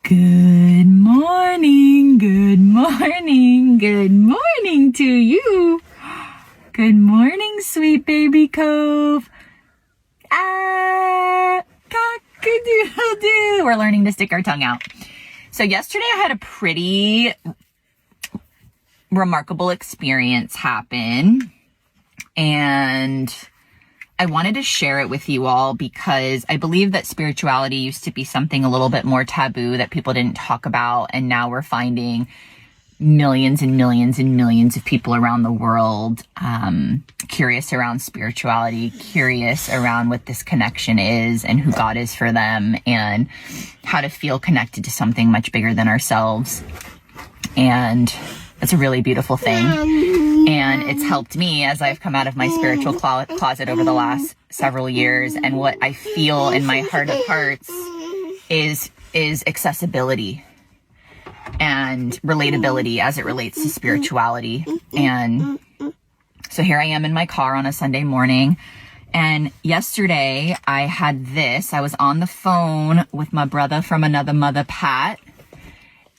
Good morning, good morning, good morning to you. Good morning, sweet baby cove. Cock-a-doodle-doo. We're learning to stick our tongue out. So yesterday I had a pretty remarkable experience happen, and I wanted to share it with you all because I believe that spirituality used to be something a little bit more taboo that people didn't talk about. And now we're finding millions and millions and millions of people around the world curious around spirituality, curious around what this connection is and who God is for them and how to feel connected to something much bigger than ourselves. And it's a really beautiful thing. And it's helped me as I've come out of my spiritual closet over the last several years. And what I feel in my heart of hearts is accessibility and relatability as it relates to spirituality. And so here I am in my car on a Sunday morning. And yesterday I was on the phone with my brother from another mother, Pat.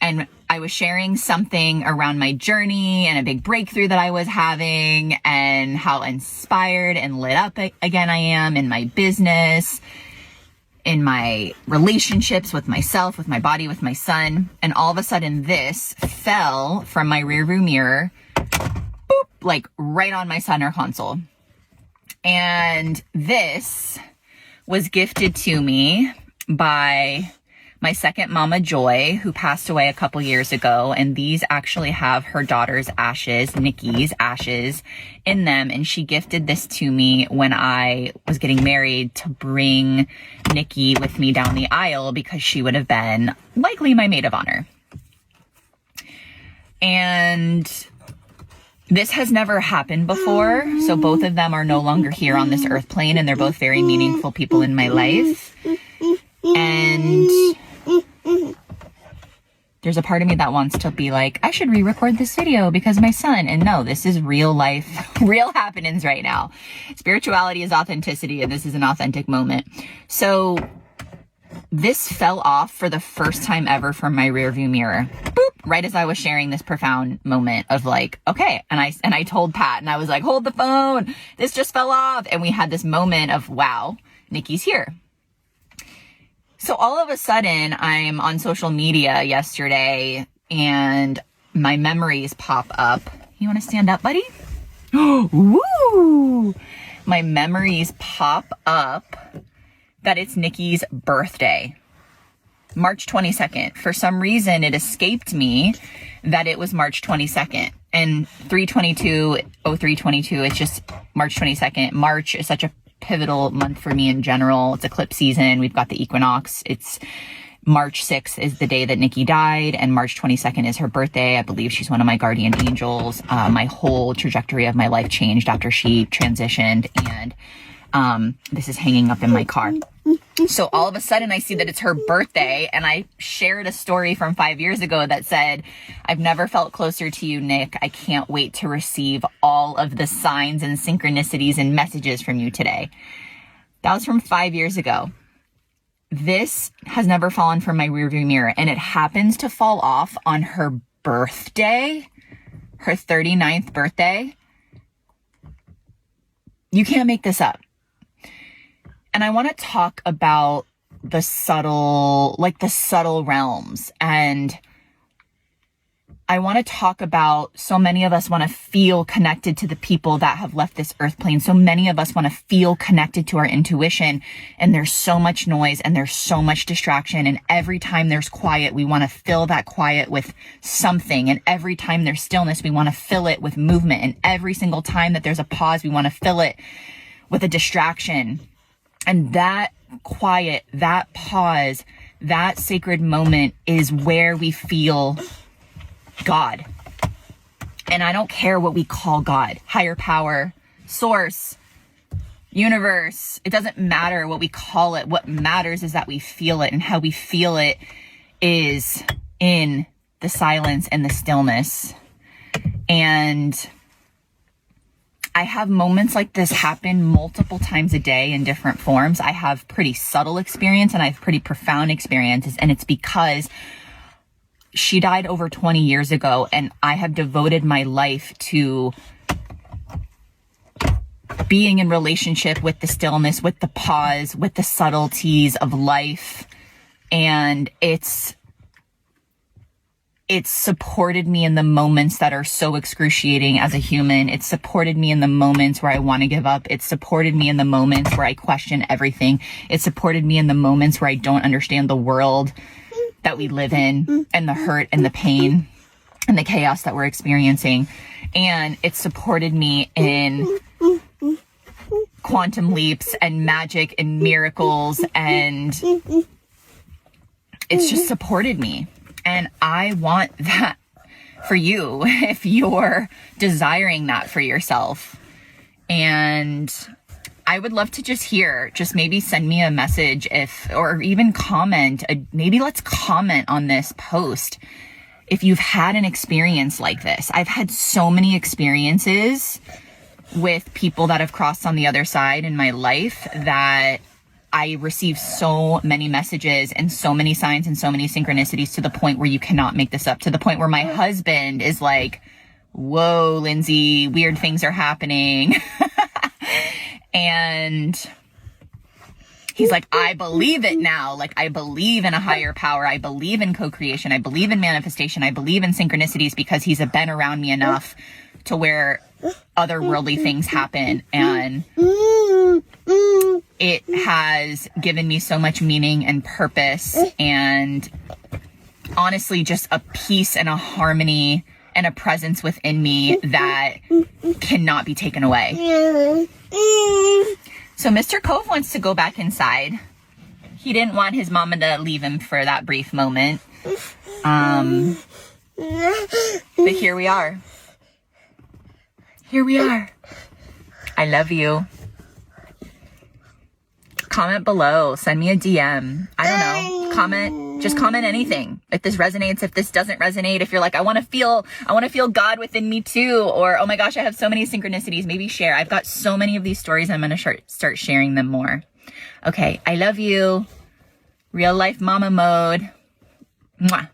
And I was sharing something around my journey and a big breakthrough that I was having and how inspired and lit up again I am in my business, in my relationships with myself, with my body, with my son. And all of a sudden this fell from my rearview mirror, boop, like right on my center console. And this was gifted to me by my second mama, Joy, who passed away a couple years ago. And these actually have her daughter's ashes, Nikki's ashes, in them. And she gifted this to me when I was getting married to bring Nikki with me down the aisle because she would have been likely my maid of honor. And this has never happened before. So both of them are no longer here on this earth plane, and they're both very meaningful people in my life. And there's a part of me that wants to be like, I should re-record this video because my son. And no, this is real life, real happenings right now. Spirituality is authenticity, and this is an authentic moment. So this fell off for the first time ever from my rearview mirror. Boop, right as I was sharing this profound moment of like, okay. And I told Pat, and I was like, hold the phone. This just fell off. And we had this moment of, wow, Nikki's here. So all of a sudden, I'm on social media yesterday and my memories pop up. You want to stand up, buddy? Woo! My memories pop up that it's Nikki's birthday, March 22nd. For some reason, it escaped me that it was March 22nd. And 3/22/03/22, it's just March 22nd. March is such a pivotal month for me in general. It's eclipse season. We've got the equinox. It's March 6th is the day that Nikki died, and March 22nd is her birthday. I believe she's one of my guardian angels. My whole trajectory of my life changed after she transitioned, and this is hanging up in my car. So all of a sudden I see that it's her birthday, and I shared a story from 5 years ago that said, I've never felt closer to you, Nick. I can't wait to receive all of the signs and synchronicities and messages from you today. That was from 5 years ago. This has never fallen from my rearview mirror, and it happens to fall off on her birthday, her 39th birthday. You can't make this up. And I want to talk about the subtle realms. And I want to talk about, so many of us want to feel connected to the people that have left this earth plane. So many of us want to feel connected to our intuition. And there's so much noise and there's so much distraction. And every time there's quiet, we want to fill that quiet with something. And every time there's stillness, we want to fill it with movement. And every single time that there's a pause, we want to fill it with a distraction. And that quiet, that pause, that sacred moment is where we feel God. And I don't care what we call God, higher power, source, universe. It doesn't matter what we call it. What matters is that we feel it, and how we feel it is in the silence and the stillness. And I have moments like this happen multiple times a day in different forms. I have pretty subtle experience and I have pretty profound experiences. And it's because she died over 20 years ago and I have devoted my life to being in relationship with the stillness, with the pause, with the subtleties of life. And it's supported me in the moments that are so excruciating as a human. It's supported me in the moments where I want to give up. It's supported me in the moments where I question everything. It supported me in the moments where I don't understand the world that we live in and the hurt and the pain and the chaos that we're experiencing. And it supported me in quantum leaps and magic and miracles, and it's just supported me. And I want that for you if you're desiring that for yourself. And I would love to just maybe send me a message or even comment. Maybe let's comment on this post if you've had an experience like this. I've had so many experiences with people that have crossed on the other side in my life that I receive so many messages and so many signs and so many synchronicities to the point where you cannot make this up, to the point where my husband is like, whoa, Lindsay, weird things are happening. And he's like, I believe it now. Like, I believe in a higher power. I believe in co-creation. I believe in manifestation. I believe in synchronicities because he's been around me enough to where otherworldly things happen. And it has given me so much meaning and purpose, and honestly, just a peace and a harmony and a presence within me that cannot be taken away. So Mr. Cove wants to go back inside. He didn't want his mama to leave him for that brief moment. But here we are. Here we are. I love you. Comment below. Send me a DM. I don't know. Comment. Just comment anything. If this resonates, if this doesn't resonate, if you're like, I want to feel God within me too. Or, oh my gosh, I have so many synchronicities. Maybe share. I've got so many of these stories. I'm going to start sharing them more. Okay. I love you. Real life mama mode. Mwah.